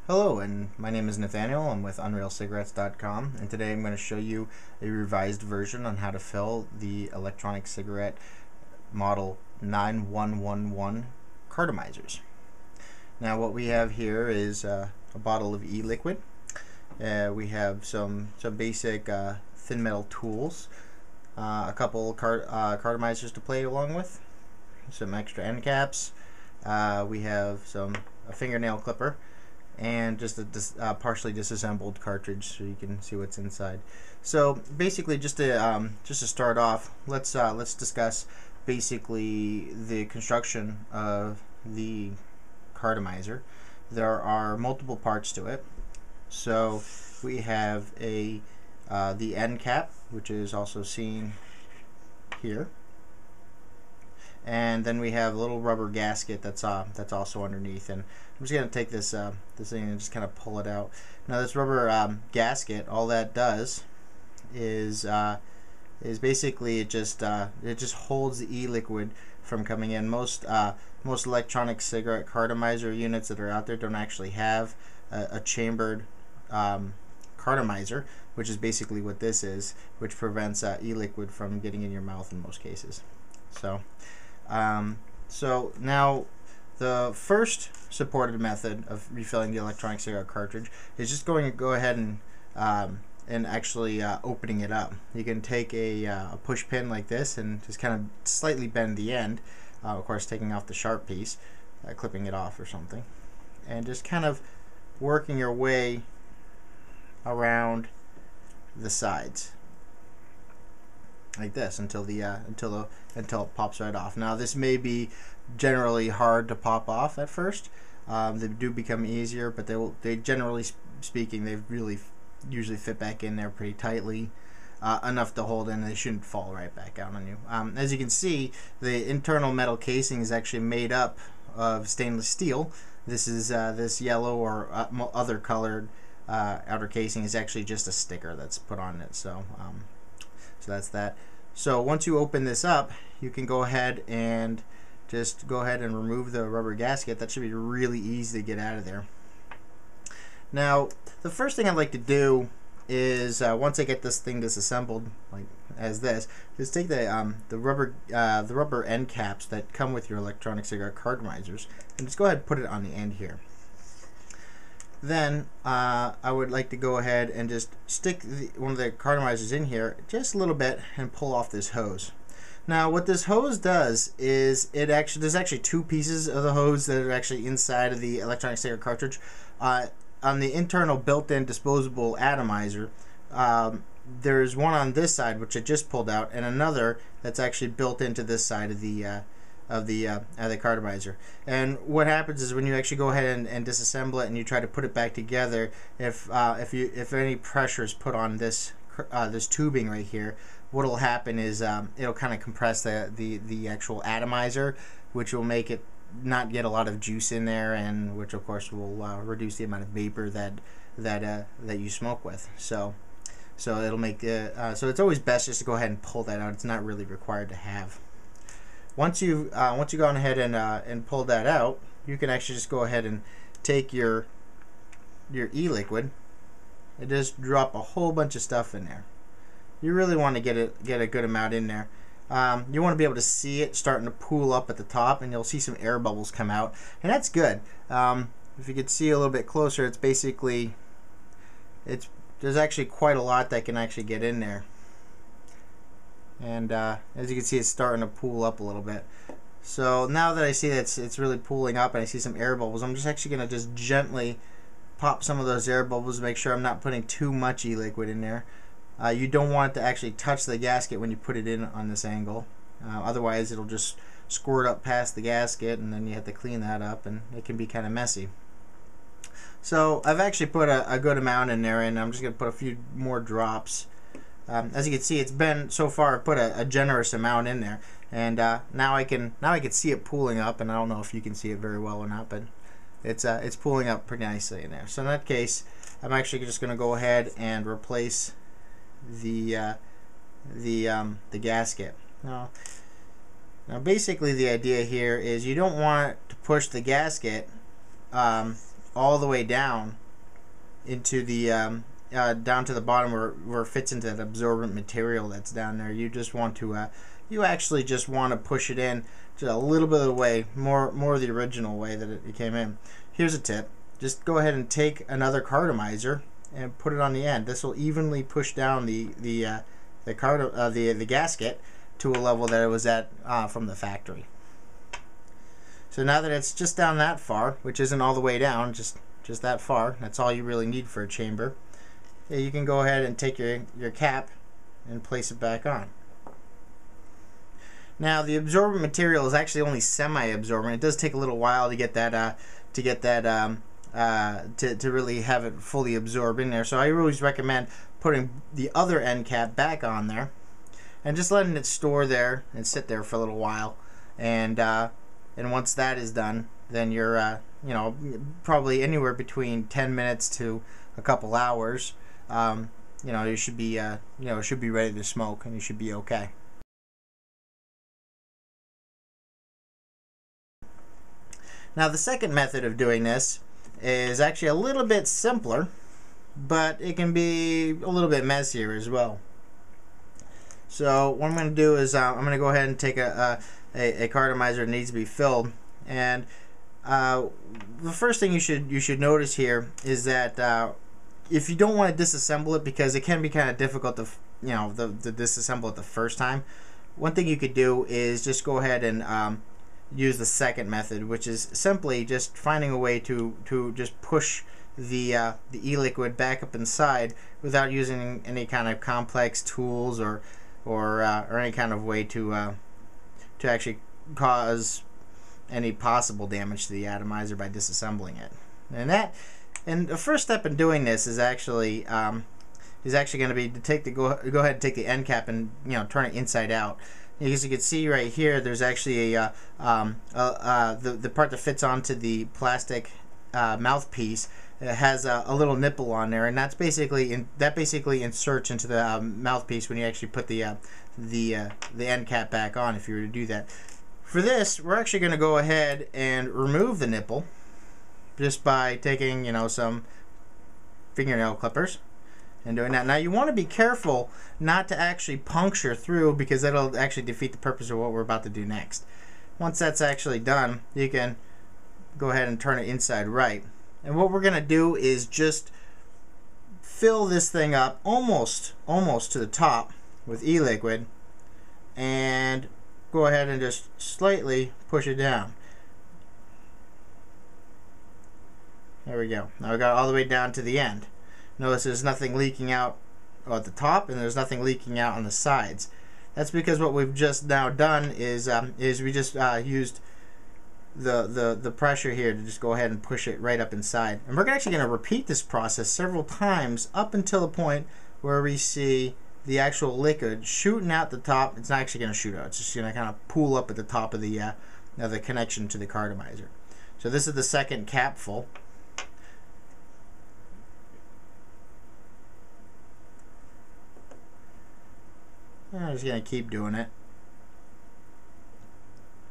Hello, and my name is Nathaniel. I'm with UnrealCigarettes.com, and today I'm going to show you a revised version on how to fill the electronic cigarette model 9111 Cartomizers. Now, what we have here is a bottle of e-liquid. We have some basic thin metal tools, a couple cartomizers to play along with, some extra end caps. We have a fingernail clipper, and just a partially disassembled cartridge so you can see what's inside. So basically, just to start off, let's discuss basically the construction of the cartomizer. There are multiple parts to it. So we have the end cap, which is also seen here, and then we have a little rubber gasket that's also underneath. And I'm just gonna take this thing and just kind of pull it out. Now, this rubber gasket, all that does is basically it just holds the e-liquid from coming in. Most electronic cigarette cartomizer units that are out there don't actually have a chambered cartomizer, which is basically what this is, which prevents e-liquid from getting in your mouth in most cases. So now, the first supported method of refilling the electronic cigarette cartridge is just going to go ahead and actually opening it up. You can take a push pin like this and just kind of slightly bend the end, of course taking off the sharp piece, clipping it off or something, and just kind of working your way around the sides like this until it pops right off. Now, this may be generally hard to pop off at first. They do become easier, but they generally speaking, they really usually fit back in there pretty tightly, enough to hold in. They shouldn't fall right back out on you. As you can see, the internal metal casing is actually made up of stainless steel. This is this yellow or other colored outer casing is actually just a sticker that's put on it. So that's that. So once you open this up, you can go ahead and just remove the rubber gasket. That should be really easy to get out of there. Now, the first thing I'd like to do is once I get this thing disassembled, like as this, is take the rubber end caps that come with your electronic cigarette cartomizers and just go ahead and put it on the end here. Then I would like to go ahead and just stick one of the cartomizers in here just a little bit and pull off this hose. Now, what this hose does is there's actually two pieces of the hose that are actually inside of the electronic cigarette cartridge. On the internal built-in disposable atomizer, there's one on this side which I just pulled out, and another that's actually built into this side of the cartomizer. And what happens is when you actually go ahead and disassemble it and you try to put it back together, if any pressure is put on this tubing right here, what will happen is it'll kind of compress the actual atomizer, which will make it not get a lot of juice in there, and which of course will reduce the amount of vapor that you smoke with. So it'll make so it's always best just to go ahead and pull that out. It's not really required to have. Once you've gone ahead and pulled that out, you can actually just go ahead and take your e-liquid and just drop a whole bunch of stuff in there. You really want to get a good amount in there. You want to be able to see it starting to pool up at the top, and you'll see some air bubbles come out, and that's good. If you could see a little bit closer, it's basically there's actually quite a lot that can actually get in there. And as you can see, it's starting to pool up a little bit. So now that I see that it's really pooling up and I see some air bubbles, I'm just actually going to just gently pop some of those air bubbles to make sure I'm not putting too much e-liquid in there. You don't want it to actually touch the gasket when you put it in on this angle. Otherwise, it'll just squirt up past the gasket, and then you have to clean that up, and it can be kind of messy. So I've actually put a good amount in there, and I'm just going to put a few more drops. As you can see, it's been so far put a generous amount in there, and now I can see it pooling up, and I don't know if you can see it very well or not, but it's pooling up pretty nicely in there. So in that case, I'm actually just going to go ahead and replace the gasket. Now basically the idea here is you don't want to push the gasket all the way down into the down to the bottom where it fits into that absorbent material that's down there. You just want to you actually just want to push it in just a little bit of the way, more the original way that it came in. Here's a tip: just go ahead and take another cartomizer and put it on the end. This will evenly push down the gasket to a level that it was at from the factory. So now that it's just down that far, which isn't all the way down, just that far, that's all you really need for a chamber. You can go ahead and take your cap and place it back on. Now the absorbent material is actually only semi-absorbent. It does take a little while to get that to really have it fully absorb in there. So I always recommend putting the other end cap back on there and just letting it store there and sit there for a little while. And once that is done, then you're you know, probably anywhere between 10 minutes to a couple hours. You know, you should be you know, it should be ready to smoke, and you should be okay. Now the second method of doing this is actually a little bit simpler, but it can be a little bit messier as well. So what I'm going to do is I'm going to go ahead and take a cartomizer that needs to be filled, and the first thing you should notice here is that if you don't want to disassemble it, because it can be kind of difficult to to disassemble it the first time, one thing you could do is just go ahead and use the second method, which is simply just finding a way to just push the e-liquid back up inside without using any kind of complex tools or any kind of way to actually cause any possible damage to the atomizer by disassembling it. And the first step in doing this is actually going to be to go ahead and take the end cap and turn it inside out. As you can see right here, there's actually the part that fits onto the plastic mouthpiece. It has a little nipple on there, and that basically inserts into the mouthpiece when you actually put the end cap back on, if you were to do that. For this, we're actually going to go ahead and remove the nipple just by taking some fingernail clippers and doing that. Now you want to be careful not to actually puncture through, because that'll actually defeat the purpose of what we're about to do next. Once that's actually done, you can go ahead and turn it inside right. And what we're going to do is just fill this thing up almost to the top with e-liquid, and go ahead and just slightly push it down. There we go. Now we got it all the way down to the end. Notice there's nothing leaking out at the top, and there's nothing leaking out on the sides. That's because what we've just now done is we just used the pressure here to just go ahead and push it right up inside. And we're actually going to repeat this process several times up until the point where we see the actual liquid shooting out the top. It's not actually going to shoot out. It's just going to kind of pool up at the top of the connection to the cartomizer. So this is the second capful. I'm just going to keep doing it.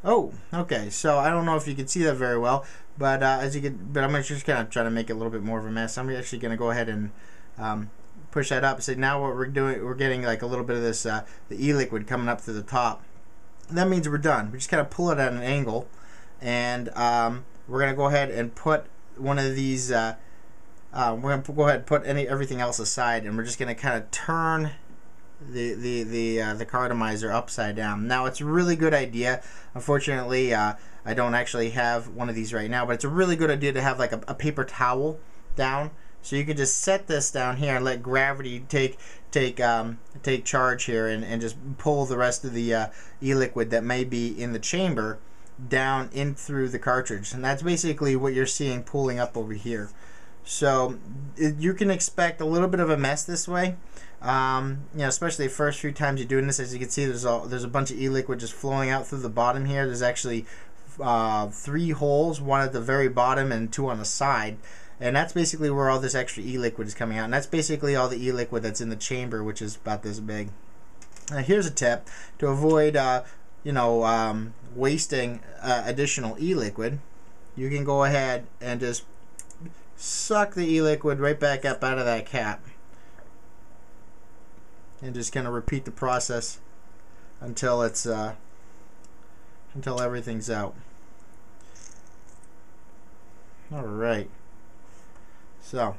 Oh, okay. So I don't know if you can see that very well, but I'm just kind of try to make it a little bit more of a mess. I'm actually going to go ahead and push that up. So now what we're doing, we're getting like a little bit of this the e-liquid coming up to the top. That means we're done. We just kind of pull it at an angle, and we're going to go ahead and put one of these. We're going to go ahead and put everything else aside, and we're just going to kind of turn the cartomizer upside down. Now it's a really good idea. Unfortunately, I don't actually have one of these right now, but it's a really good idea to have like a paper towel down, so you can just set this down here and let gravity take charge here, and just pull the rest of the e-liquid that may be in the chamber down in through the cartridge. And that's basically what you're seeing pulling up over here. So you can expect a little bit of a mess this way. Especially the first few times you're doing this. As you can see, there's a bunch of e-liquid just flowing out through the bottom here. There's actually 3 holes, one at the very bottom and 2 on the side, and that's basically where all this extra e-liquid is coming out. And that's basically all the e-liquid that's in the chamber, which is about this big. Now here's a tip to avoid wasting additional e-liquid. You can go ahead and just suck the e-liquid right back up out of that cap. And just kind of repeat the process until it's until everything's out. All right. So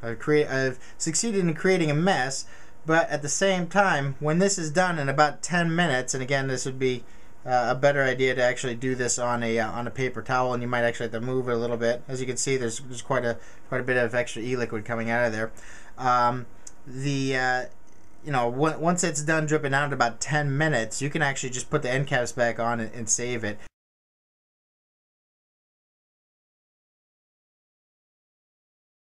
I've succeeded in creating a mess, but at the same time, when this is done in about 10 minutes, and again, this would be a better idea to actually do this on a paper towel, and you might actually have to move it a little bit. As you can see, there's quite a bit of extra e-liquid coming out of there. Once it's done dripping out in about 10 minutes, you can actually just put the end caps back on and save it.